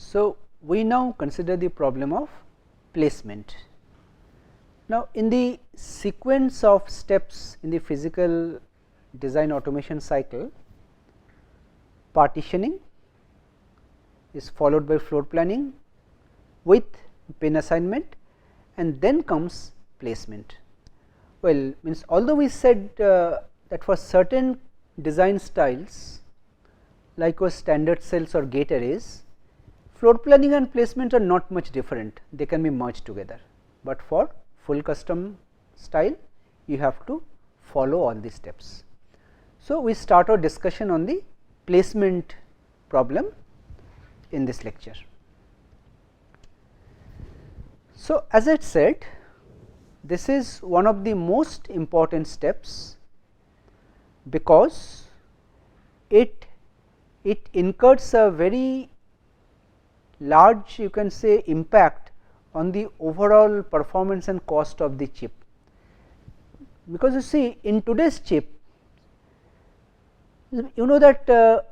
So, we now consider the problem of placement. Now, in the sequence of steps in the physical design automation cycle, partitioning is followed by floor planning with pin assignment, and then comes placement. Well, means although we said that for certain design styles like was standard cells or gate arrays, floor planning and placement are not much different, they can be merged together, but for full custom style you have to follow all these steps. So, we start our discussion on the placement problem in this lecture. So, as I said, this is one of the most important steps because it incurs a very large, you can say, impact on the overall performance and cost of the chip. Because you see, in today's chip, you know that the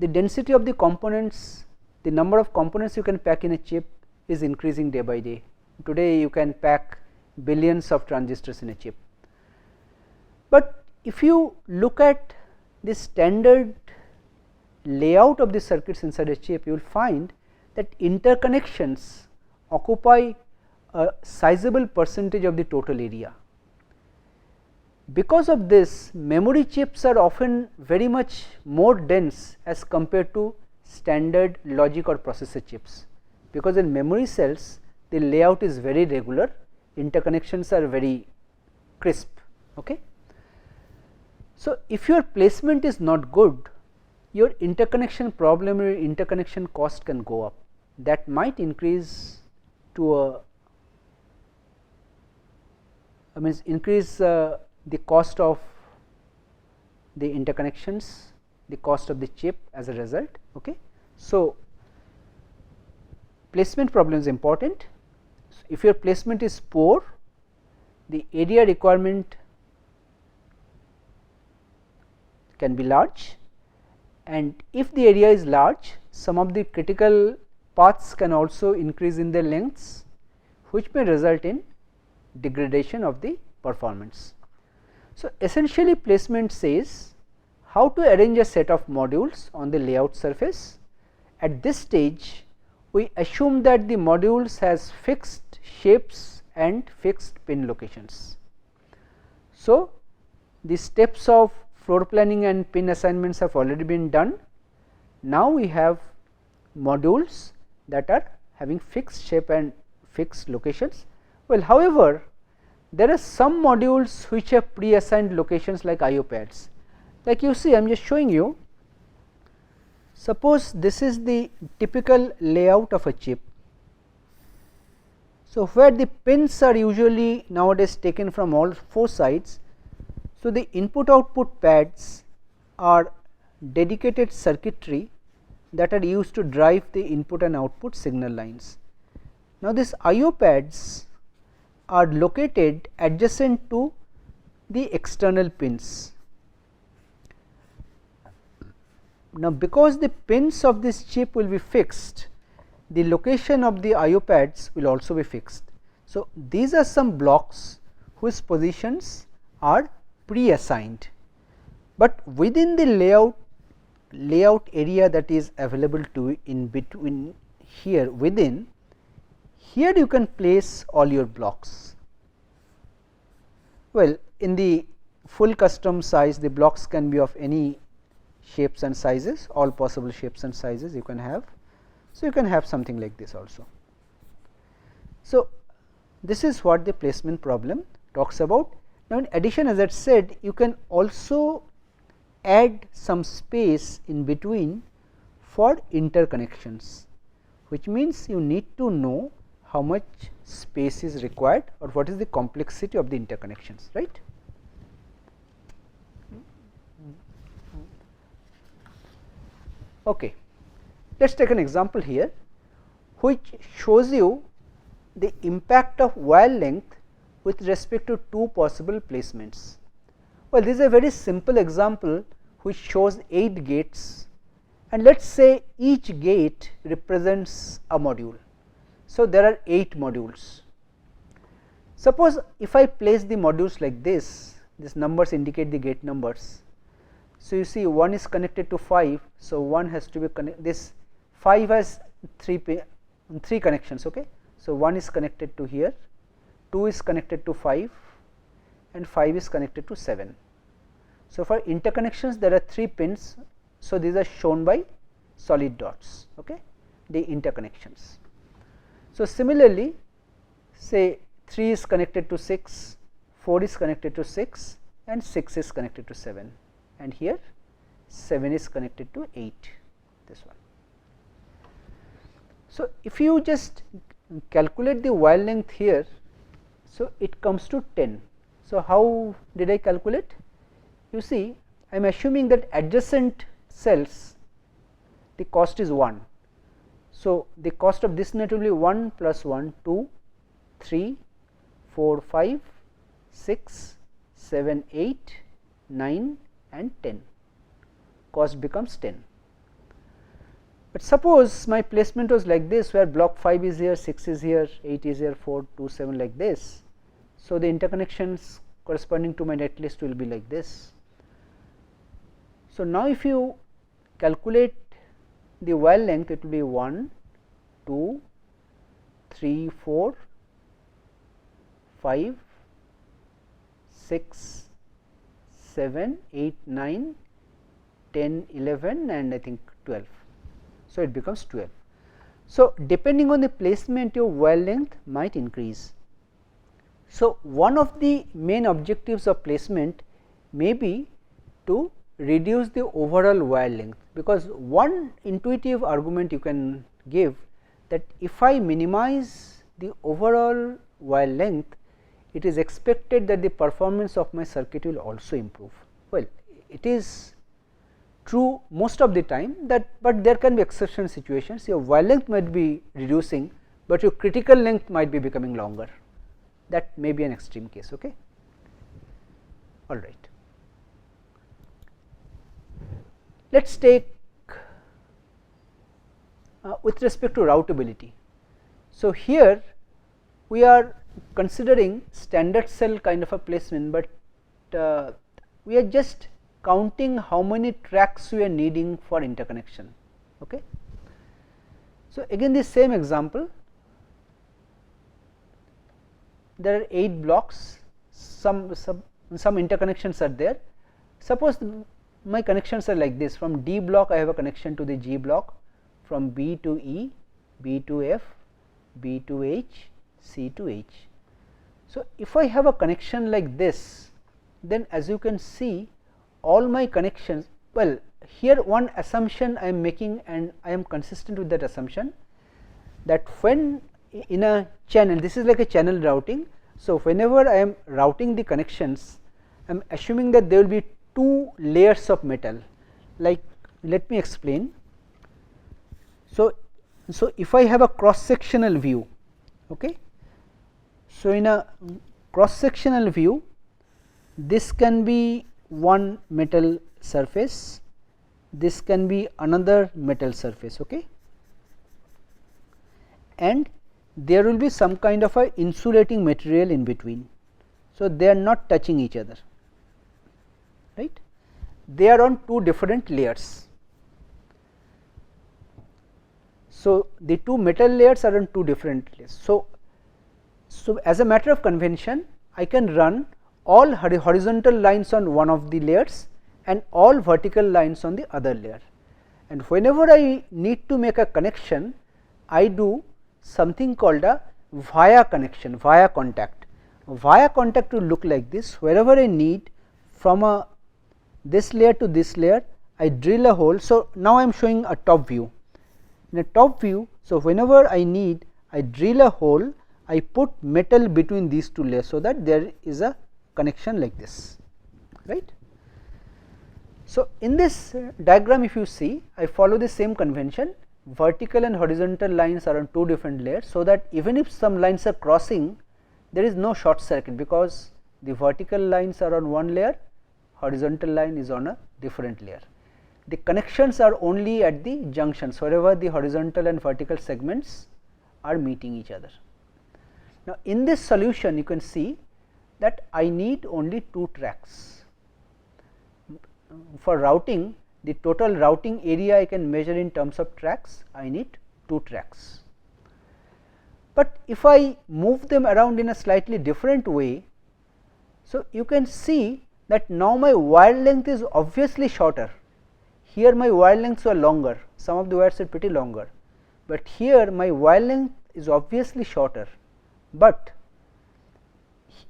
density of the components, the number of components you can pack in a chip is increasing day by day. Today you can pack billions of transistors in a chip. But if you look at the standard layout of the circuits inside a chip, you will find that interconnections occupy a sizable percentage of the total area. Because of this, memory chips are often very much more dense as compared to standard logic or processor chips, because in memory cells the layout is very regular, interconnections are very crisp. Okay. So, if your placement is not good, your interconnection problem or interconnection cost can go up. That might increase to increase the cost of the interconnections, the cost of the chip as a result. Okay. So, placement problem is important. So, if your placement is poor, the area requirement can be large, and if the area is large, some of the critical paths can also increase in their lengths, which may result in degradation of the performance. So, essentially placement says how to arrange a set of modules on the layout surface. At this stage, we assume that the modules has fixed shapes and fixed pin locations. So, the steps of floor planning and pin assignments have already been done. Now, we have modules that are having fixed shape and fixed locations. Well, however, there are some modules which have pre-assigned locations like I/O pads. Like you see, I am just showing you. Suppose this is the typical layout of a chip. So, where the pins are usually nowadays taken from all four sides. So, the input output pads are dedicated circuitry that are used to drive the input and output signal lines. Now, these I/O pads are located adjacent to the external pins. Now, because the pins of this chip will be fixed, the location of the I/O pads will also be fixed. So, these are some blocks whose positions are pre-assigned, but within the layout area that is available to in between here within, here you can place all your blocks. Well, in the full custom size, the blocks can be of any shapes and sizes, all possible shapes and sizes you can have. So, you can have something like this also. So, this is what the placement problem talks about. Now, in addition, as I said, you can also add some space in between for interconnections, which means you need to know how much space is required or what is the complexity of the interconnections, right. Okay. Let us take an example here, which shows you the impact of wire length with respect to two possible placements. Well, this is a very simple example which shows 8 gates and let us say each gate represents a module. So, there are 8 modules. Suppose if I place the modules like this, these numbers indicate the gate numbers. So, you see 1 is connected to 5. So, 1 has to be connected, this 5 has 3 connections. Okay. So, 1 is connected to here, 2 is connected to 5 and 5 is connected to 7. So, for interconnections there are 3 pins. So, these are shown by solid dots, okay, the interconnections. So, similarly say 3 is connected to 6, 4 is connected to 6 and 6 is connected to 7, and here 7 is connected to 8, this one. So, if you just calculate the wire length here, so it comes to 10. So, how did I calculate? You see, I am assuming that adjacent cells the cost is 1. So, the cost of this net will be 1 plus 1, 2, 3, 4, 5, 6, 7, 8, 9 and 10. Cost becomes 10. But suppose my placement was like this, where block 5 is here, 6 is here, 8 is here, 4, 2, 7 like this. So, the interconnections corresponding to my net list will be like this. So, now if you calculate the wire length, it will be 1, 2, 3, 4, 5, 6, 7, 8, 9, 10, 11 and I think 12. So, it becomes 12. So, depending on the placement, your wire length might increase. So, one of the main objectives of placement may be to reduce the overall wire length, because one intuitive argument you can give that if I minimize the overall wire length, it is expected that the performance of my circuit will also improve. Well, it is true most of the time, that but there can be exception situations. Your wire length might be reducing, but your critical length might be becoming longer. That may be an extreme case. Okay. All right. Let us take with respect to routability. So, here we are considering standard cell kind of a placement, but we are just counting how many tracks we are needing for interconnection. Okay. So, again the same example, there are 8 blocks, some interconnections are there. Suppose my connections are like this: from D block I have a connection to the G block, from B to E, B to F, B to H, C to H. So, if I have a connection like this, then as you can see all my connections, well, here one assumption I am making and I am consistent with that assumption, that when in a channel, this is like a channel routing. So, whenever I am routing the connections, I am assuming that there will be 2 layers of metal. Like, let me explain. So, if I have a cross sectional view, okay. So, in a cross sectional view, this can be one metal surface, this can be another metal surface, okay, and there will be some kind of a insulating material in between. So, they are not touching each other, right, they are on 2 different layers. So, the 2 metal layers are on 2 different layers. So, as a matter of convention, I can run all horizontal lines on one of the layers and all vertical lines on the other layer, and whenever I need to make a connection, I do something called a via connection, via contact. Via contact will look like this: wherever I need from this layer to this layer, I drill a hole. So, now I am showing a top view. In a top view, so whenever I need, I drill a hole, I put metal between these 2 layers, so that there is a connection like this, right. So, in this diagram, if you see, I follow the same convention. Vertical and horizontal lines are on 2 different layers, so that even if some lines are crossing, there is no short circuit, because the vertical lines are on one layer, horizontal line is on a different layer. the connections are only at the junctions, wherever the horizontal and vertical segments are meeting each other. Now, in this solution you can see that I need only 2 tracks. For routing, the total routing area I can measure in terms of tracks, I need 2 tracks. But if I move them around in a slightly different way, so you can see that now my wire length is obviously shorter. Here my wire lengths are longer, some of the wires are pretty longer, but here my wire length is obviously shorter, but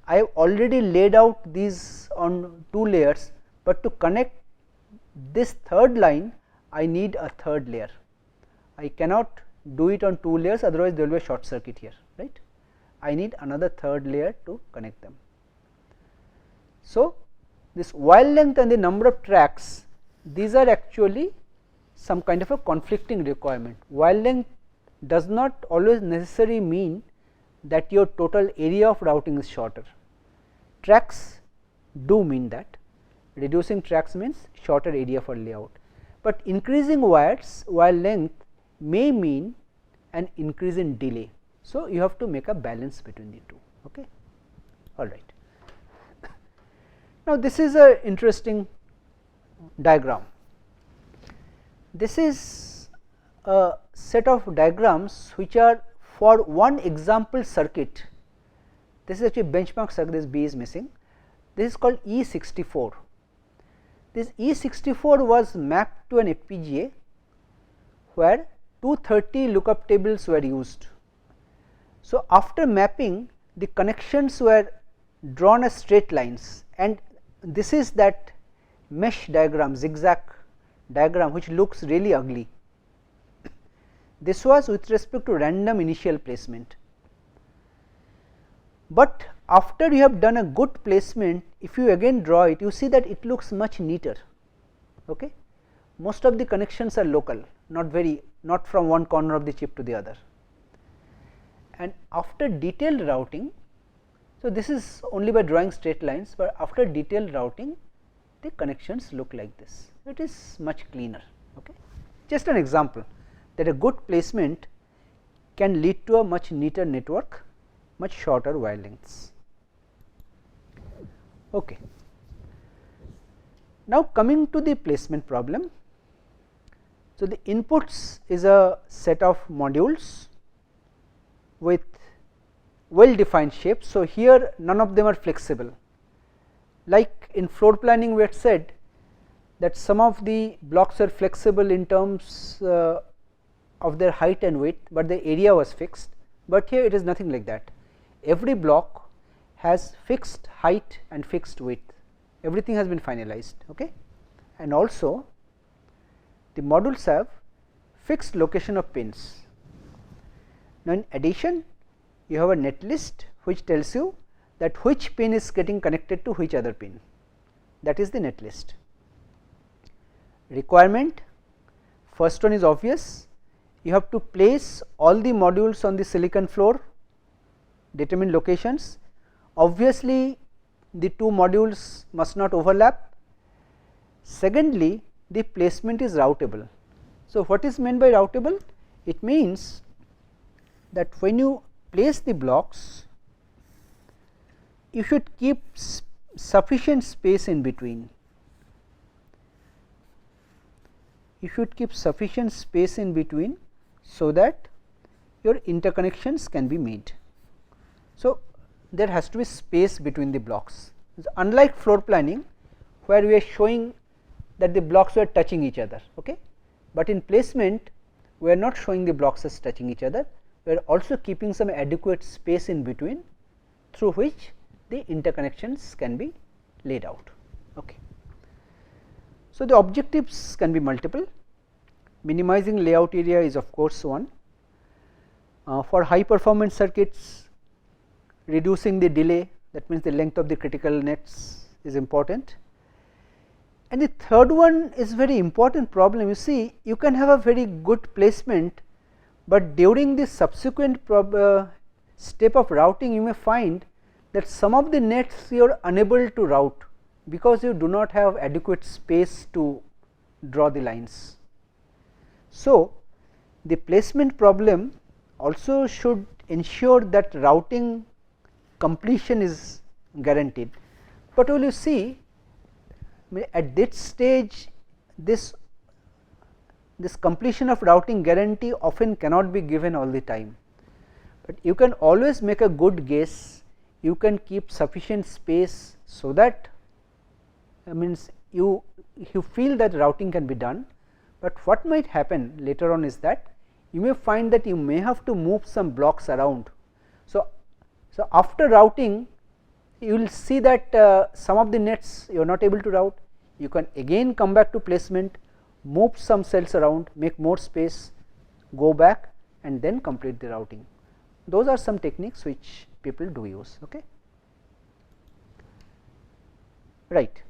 I have already laid out these on 2 layers, but to connect this third line I need a third layer. I cannot do it on 2 layers, otherwise there will be a short circuit here, right. I need another third layer to connect them. So, this wire length and the number of tracks, these are actually some kind of a conflicting requirement. Wire length does not always necessarily mean that your total area of routing is shorter. Tracks do mean that. Reducing tracks means shorter area for layout, but increasing wire length may mean an increase in delay. So, you have to make a balance between the two. Okay. All right. Now, this is a interesting diagram. This is a set of diagrams which are for one example circuit. This is actually benchmark circuit, this B is missing. This is called E64. This E64 was mapped to an FPGA where 230 lookup tables were used. So, after mapping, the connections were drawn as straight lines, and this is that mesh diagram, zigzag diagram, which looks really ugly. This was with respect to random initial placement, but after you have done a good placement, if you again draw it, you see that it looks much neater. Okay. Most of the connections are local, not from one corner of the chip to the other, and after detailed routing, so this is only by drawing straight lines, but after detailed routing the connections look like this. It is much cleaner. Okay. Just an example that a good placement can lead to a much neater network, much shorter wire lengths. Okay. Now, coming to the placement problem. So, the inputs is a set of modules with well defined shapes. So, here none of them are flexible. Like in floor planning, we had said that some of the blocks are flexible in terms of their height and width, but the area was fixed, but here it is nothing like that. Every block has fixed height and fixed width, everything has been finalized. Okay. And also the modules have fixed location of pins. Now, in addition, you have a net list which tells you that which pin is getting connected to which other pin, that is the net list. Requirement, first one is obvious, you have to place all the modules on the silicon floor, determine locations. Obviously, the two modules must not overlap. Secondly, the placement is routable. So, what is meant by routable? It means that when you place the blocks, you should keep sufficient space in between. You should keep sufficient space in between so that your interconnections can be made. So, there has to be space between the blocks. Unlike floor planning, where we are showing that the blocks were touching each other, okay? But in placement, we are not showing the blocks as touching each other, we are also keeping some adequate space in between through which the interconnections can be laid out. Okay. So, the objectives can be multiple. Minimizing layout area is of course one. For high performance circuits, reducing the delay, that means the length of the critical nets is important. And the third one is very important problem. You see, you can have a very good placement, but during the subsequent step of routing, you may find that some of the nets you are unable to route because you do not have adequate space to draw the lines. So, the placement problem also should ensure that routing completion is guaranteed, but will you see at this stage this completion of routing guarantee often cannot be given all the time, but you can always make a good guess, you can keep sufficient space so that means you feel that routing can be done. But what might happen later on is that you may find that you may have to move some blocks around. So, after routing you will see that some of the nets you are not able to route, you can again come back to placement, move some cells around, make more space, go back and then complete the routing. Those are some techniques which people do use. Okay. Right.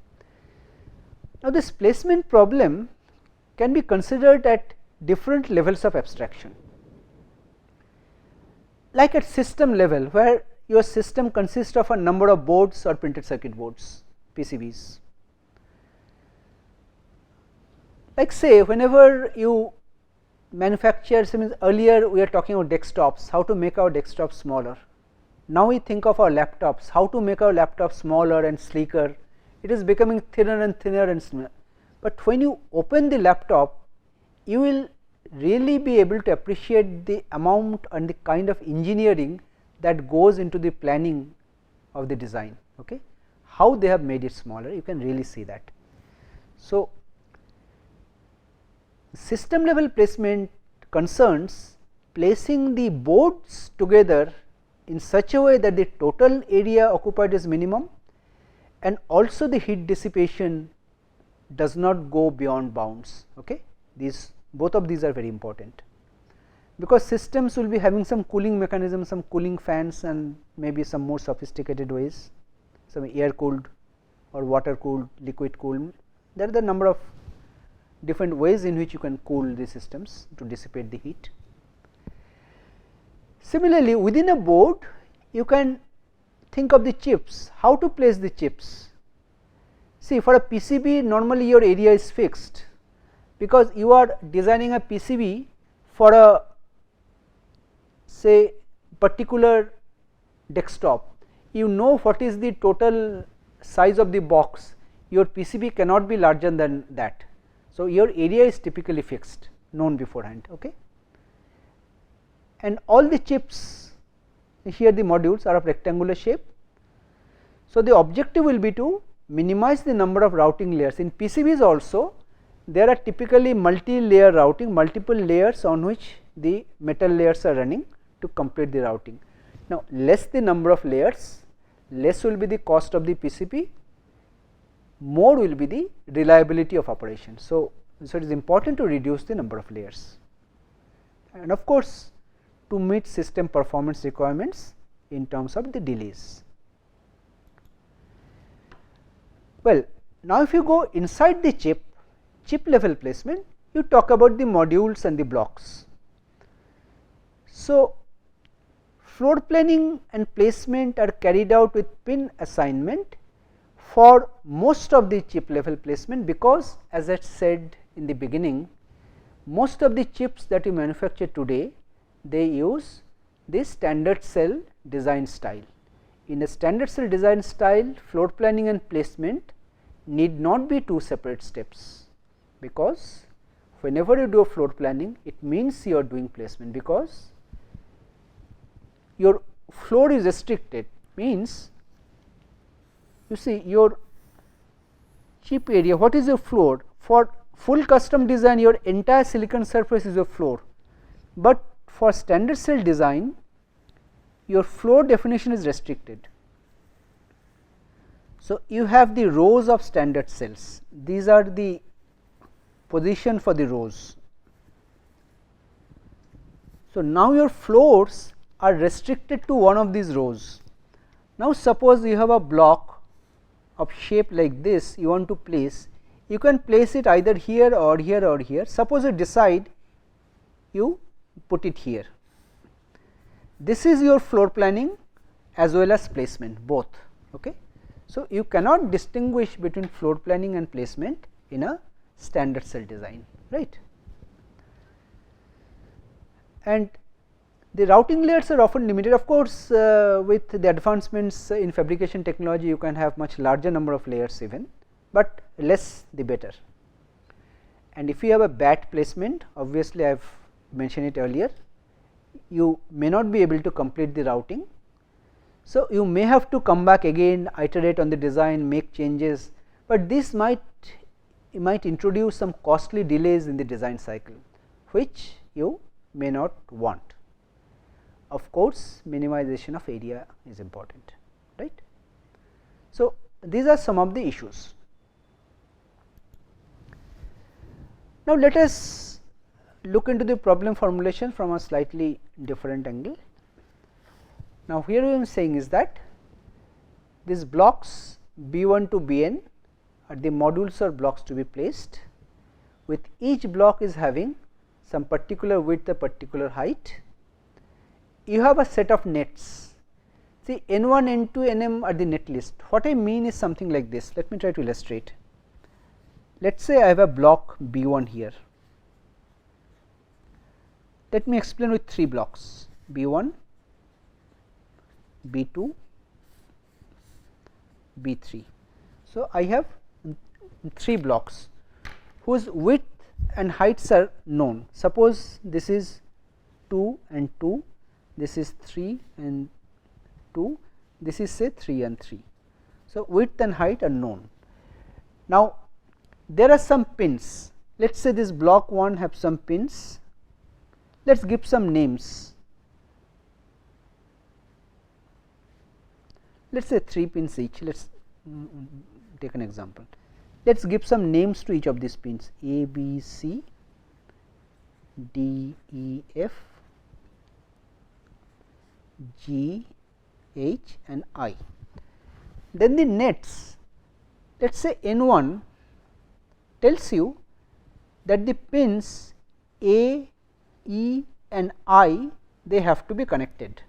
Now, this placement problem can be considered at different levels of abstraction, like at system level where your system consists of a number of boards or printed circuit boards, PCBs. Like say whenever you manufacture, earlier we are talking about desktops, how to make our desktops smaller. Now we think of our laptops, how to make our laptops smaller and sleeker. It is becoming thinner and thinner and smaller. But when you open the laptop, you will really be able to appreciate the amount and the kind of engineering that goes into the planning of the design. Okay, how they have made it smaller, you can really see that. So, system level placement concerns placing the boards together in such a way that the total area occupied is minimum and also the heat dissipation does not go beyond bounds. Okay, both of these are very important, because systems will be having some cooling mechanism, some cooling fans and maybe some more sophisticated ways, some air cooled or water cooled, liquid cooled. There are the number of different ways in which you can cool the systems to dissipate the heat. Similarly, within a board you can think of the chips, how to place the chips. See, for a PCB normally your area is fixed, because you are designing a PCB for a say particular desktop, you know what is the total size of the box, your PCB cannot be larger than that. So, your area is typically fixed, known beforehand. Okay. And all the chips here, the modules are of rectangular shape. So, the objective will be to minimize the number of routing layers. In PCBs also there are typically multi-layer routing, multiple layers on which the metal layers are running to complete the routing. Now, less the number of layers, less will be the cost of the PCB, more will be the reliability of operation. So, it is important to reduce the number of layers and of course, to meet system performance requirements in terms of the delays. Well, now if you go inside the chip level placement, you talk about the modules and the blocks. So, floor planning and placement are carried out with pin assignment for most of the chip level placement, because as I said in the beginning, most of the chips that you manufacture today, they use the standard cell design style. In a standard cell design style, floor planning and placement need not be two separate steps, because whenever you do a floor planning, it means you are doing placement, because your floor is restricted, means you see your chip area, what is your floor? For full custom design, your entire silicon surface is your floor, but for standard cell design, your floor definition is restricted. So, you have the rows of standard cells, these are the position for the rows. So, now your floors are restricted to one of these rows. Now, suppose you have a block of shape like this you want to place, you can place it either here or here or here. Suppose you decide you put it here. This is your floor planning as well as placement both. Okay. So, you cannot distinguish between floor planning and placement in a standard cell design, right. And the routing layers are often limited. Of course, with the advancements in fabrication technology, you can have much larger number of layers even, but less the better. And if you have a bad placement, obviously I have mentioned it earlier, you may not be able to complete the routing. So, you may have to come back again, iterate on the design, make changes, but this might introduce some costly delays in the design cycle, which you may not want. Of course, minimization of area is important, right. So, these are some of the issues. Now, let us look into the problem formulation from a slightly different angle. Now, here I am saying is that these blocks B1 to Bn are the modules or blocks to be placed, with each block is having some particular width, a particular height. You have a set of nets. See, N1, N2, Nm are the net list. What I mean is something like this. Let me try to illustrate. Let us say I have a block B1 here. Let me explain with 3 blocks B1, B2, B3. So, I have 3 blocks whose width and heights are known. Suppose this is 2 and 2, this is 3 and 2, this is say 3 and 3. So, width and height are known. Now, there are some pins. Let us say this block 1 have some pins. Let us give some names. Let us say 3 pins each. Let us take an example. Let us give some names to each of these pins: A, B, C, D, E, F, G, H and I. Then the nets, let us say N1 tells you that the pins A, E and I, they have to be connected,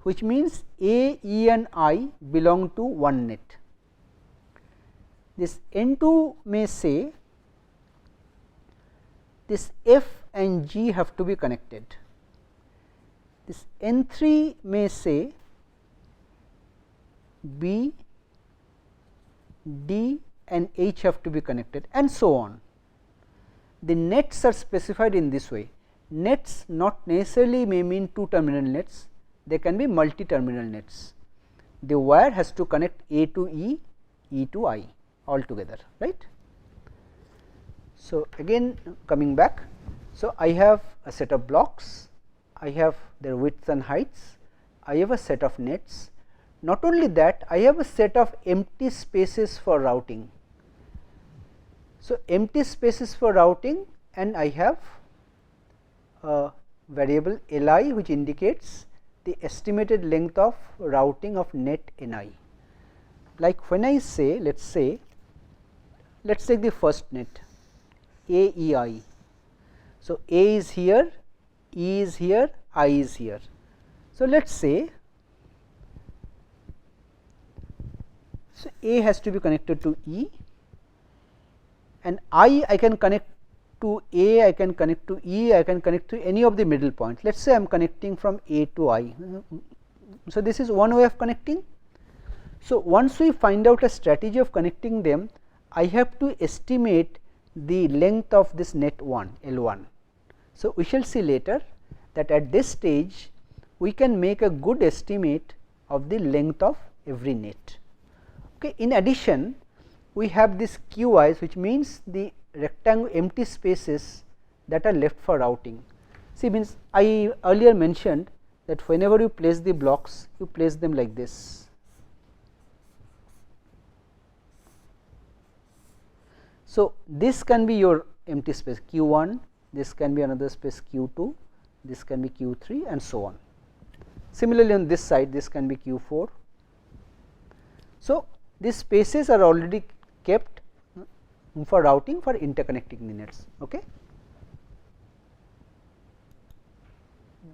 which means A, E and I belong to one net. This N2 may say this F and G have to be connected. This N3 may say B, D and H have to be connected, and so on. The nets are specified in this way. Nets not necessarily may mean 2 terminal nets, they can be multi terminal nets. The wire has to connect A to E, E to I all together, right. So, again coming back. So, I have a set of blocks, I have their widths and heights, I have a set of nets. Not only that, I have a set of empty spaces for routing. So, empty spaces for routing, and I have a variable Li, which indicates the estimated length of routing of net Ni. Like when I say, let us take the first net A, E, I. So, A is here, E is here, I is here. So, let us say, so A has to be connected to E, and I can connect to A, I can connect to E, I can connect to any of the middle points. Let us say I am connecting from A to I. So, this is one way of connecting. So, once we find out a strategy of connecting them, I have to estimate the length of this net 1 L1. So, we shall see later that at this stage we can make a good estimate of the length of every net. Okay. In addition, we have this QIs, which means the rectangle empty spaces that are left for routing. See, means I earlier mentioned that whenever you place the blocks, you place them like this. So, this can be your empty space Q1, this can be another space Q2, this can be Q3 and so on. Similarly, on this side this can be Q4. So, these spaces are already kept for routing, for interconnecting the nets. Okay.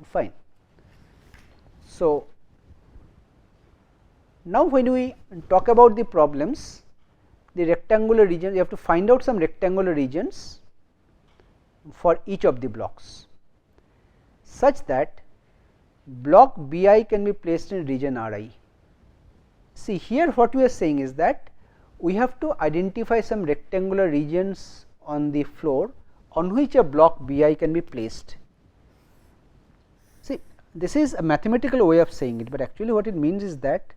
Fine. So, now when we talk about the problems, the rectangular region, you have to find out some rectangular regions for each of the blocks, such that block B I can be placed in region R I. See, here what we are saying is that we have to identify some rectangular regions on the floor on which a block B I can be placed. See, this is a mathematical way of saying it, but actually what it means is that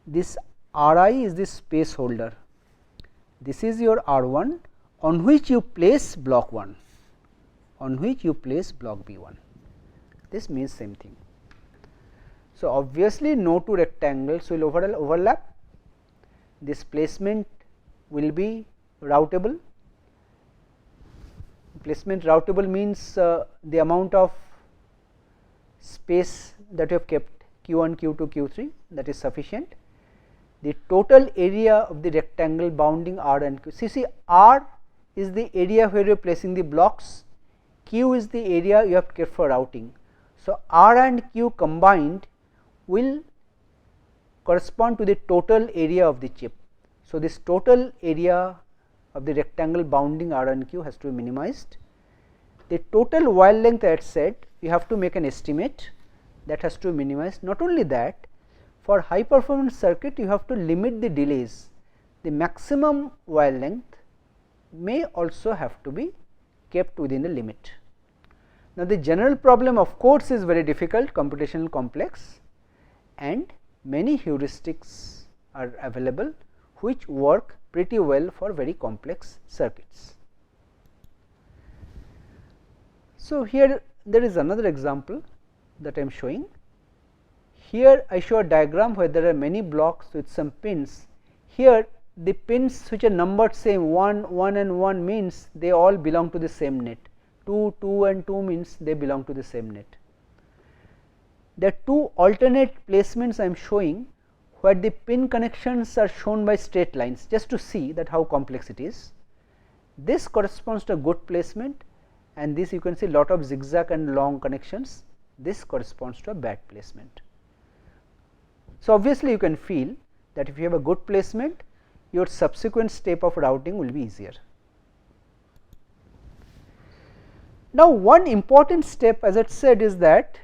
this R I is the space holder. This is your R 1 on which you place block 1, on which you place block B 1. This means same thing. So, obviously, no two rectangles will overlap. This placement will be routable. Placement routable means the amount of space that you have kept Q 1, Q 2, Q 3, that is sufficient. The total area of the rectangle bounding R and Q. See, R is the area where you are placing the blocks, Q is the area you have kept for routing. So, R and Q combined will correspond to the total area of the chip. So, this total area of the rectangle bounding R and Q has to be minimized. The total wire length I had said, you have to make an estimate, that has to be minimized. Not only that, for high performance circuit you have to limit the delays. The maximum wire length may also have to be kept within a limit. Now, the general problem of course is very difficult, computational complex, and many heuristics are available which work pretty well for very complex circuits. So, here there is another example that I am showing. Here I show a diagram where there are many blocks with some pins. Here the pins which are numbered same 1, 1 and 1 means they all belong to the same net. 2, 2 and 2 means they belong to the same net. There are two alternate placements I am showing where the pin connections are shown by straight lines, just to see that how complex it is. This corresponds to a good placement, and this you can see lot of zigzag and long connections. This corresponds to a bad placement. So, obviously, you can feel that if you have a good placement, your subsequent step of routing will be easier. Now, one important step, as I said, is that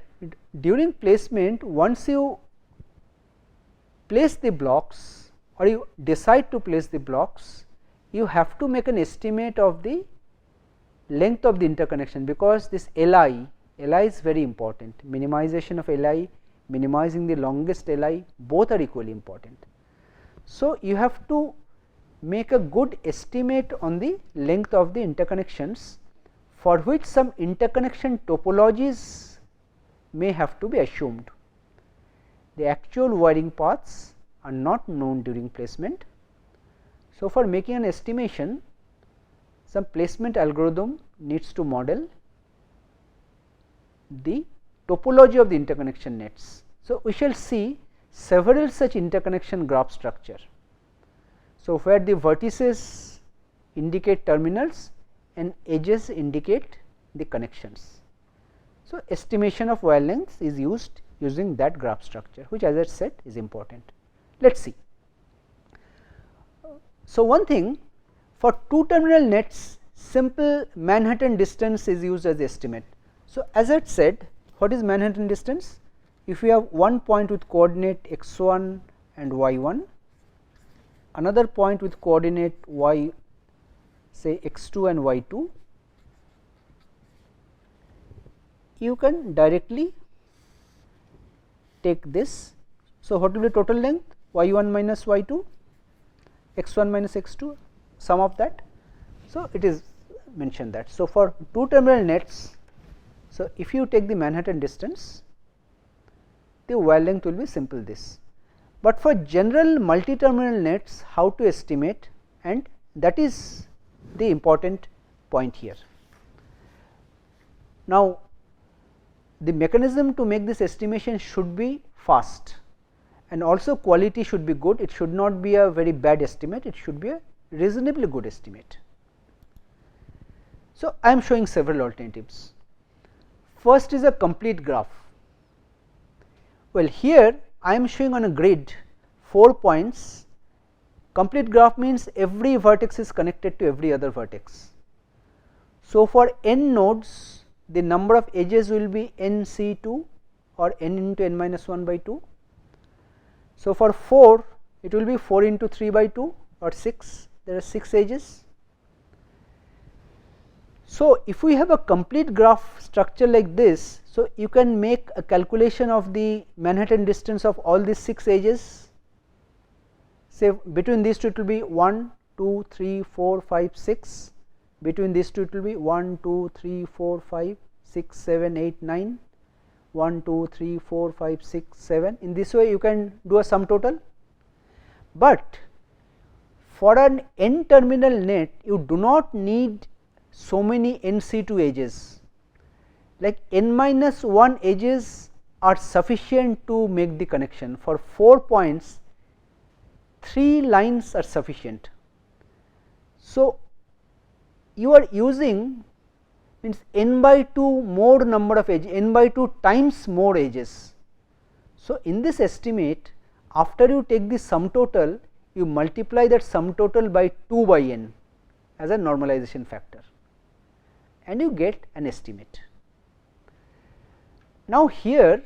during placement, once you place the blocks or you decide to place the blocks, you have to make an estimate of the length of the interconnection, because this Li is very important. Minimization of Li, minimizing the longest Li, both are equally important. So, you have to make a good estimate on the length of the interconnections, for which some interconnection topologies may have to be assumed. The actual wiring paths are not known during placement. So, for making an estimation, some placement algorithm needs to model the topology of the interconnection nets. So, we shall see several such interconnection graph structure. So, where the vertices indicate terminals and edges indicate the connections. So, estimation of wire lengths is used using that graph structure, which as I said is important. Let us see. So, one thing, for two terminal nets, simple Manhattan distance is used as the estimate. So, as I said, what is Manhattan distance? If we have one point with coordinate x 1 and y 1, another point with coordinate y, say x 2 and y 2, you can directly take this. So, what will be total length? Y 1 minus y 2, x 1 minus x 2, sum of that. So, it is mentioned that. So, for two terminal nets, so if you take the Manhattan distance, the wire length will be simple this. But for general multi terminal nets, how to estimate, and that is the important point here. Now, the mechanism to make this estimation should be fast, and also quality should be good. It should not be a very bad estimate, it should be a reasonably good estimate. So, I am showing several alternatives. First is a complete graph. Well, here I am showing on a grid 4 points Complete graph means every vertex is connected to every other vertex. So, for n nodes, the number of edges will be nc2 or n into n minus 1 by 2. So, for 4 it will be 4 into 3 by 2 or 6, there are 6 edges. So, if we have a complete graph structure like this, so you can make a calculation of the Manhattan distance of all these 6 edges. Say between these two it will be 1, 2, 3, 4, 5, 6. Between these two it will be 1, 2, 3, 4, 5, 6, 7, 8, 9. 1, 2, 3, 4, 5, 6, 7. In this way you can do a sum total. But for an n terminal net you do not need so many nc2 edges, like n minus 1 edges are sufficient to make the connection. For 4 points 3 lines are sufficient. So, you are using means n by 2 more number of edges, n by 2 times more edges. So, in this estimate, after you take the sum total, you multiply that sum total by 2 by n as a normalization factor and you get an estimate. Now, here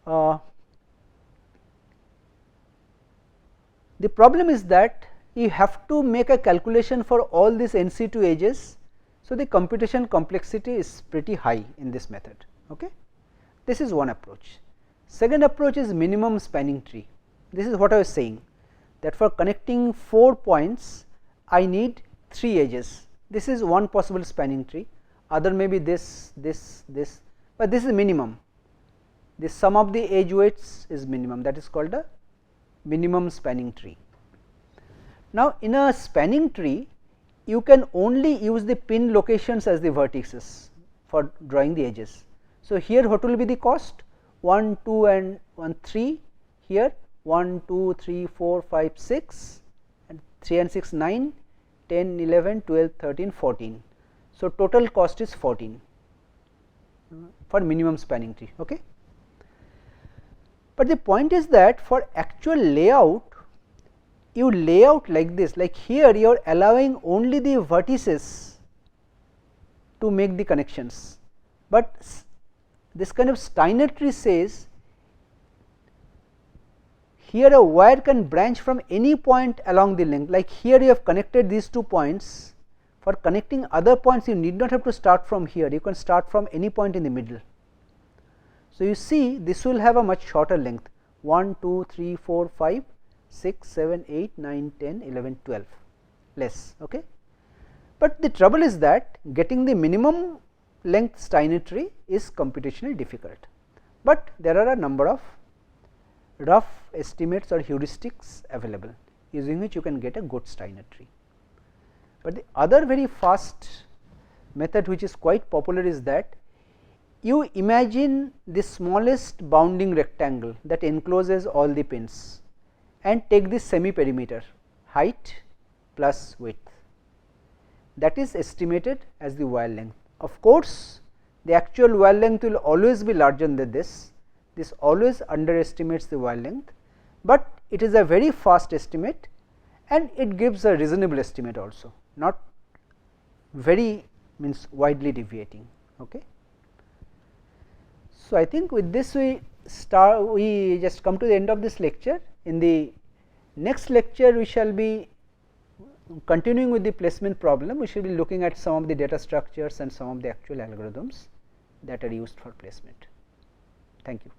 the problem is that you have to make a calculation for all these nc2 edges. So, the computation complexity is pretty high in this method. Okay? This is one approach. Second approach is minimum spanning tree. This is what I was saying, that for connecting 4 points I need 3 edges. This is one possible spanning tree, other may be this, but this is minimum. The sum of the edge weights is minimum, that is called a minimum spanning tree. Now, in a spanning tree you can only use the pin locations as the vertices for drawing the edges. So, here what will be the cost? 1, 2 and 1, 3, here 1, 2, 3, 4, 5, 6 and 3 and 6, 9, 10, 11, 12, 13, 14. So, total cost is 14 for minimum spanning tree. Okay? But the point is that for actual layout, you lay out like this, like here you are allowing only the vertices to make the connections, but this kind of Steiner tree says here a wire can branch from any point along the length, like here you have connected these 2 points. For connecting other points you need not have to start from here, you can start from any point in the middle. So, you see this will have a much shorter length, 1, 2, 3, 4, 5, 6, 7, 8, 9, 10, 11, 12 less. Okay? But the trouble is that getting the minimum length Steiner tree is computationally difficult, but there are a number of rough estimates or heuristics available using which you can get a good Steiner tree. But the other very fast method which is quite popular is that you imagine the smallest bounding rectangle that encloses all the pins and take this semi perimeter, height plus width, that is estimated as the wire length. Of course, the actual wire length will always be larger than this always underestimates the wire length, but it is a very fast estimate and it gives a reasonable estimate also, not very means widely deviating. Okay. So, I think with this we just come to the end of this lecture. In the next lecture we shall be continuing with the placement problem. We shall be looking at some of the data structures and some of the actual algorithms that are used for placement. Thank you.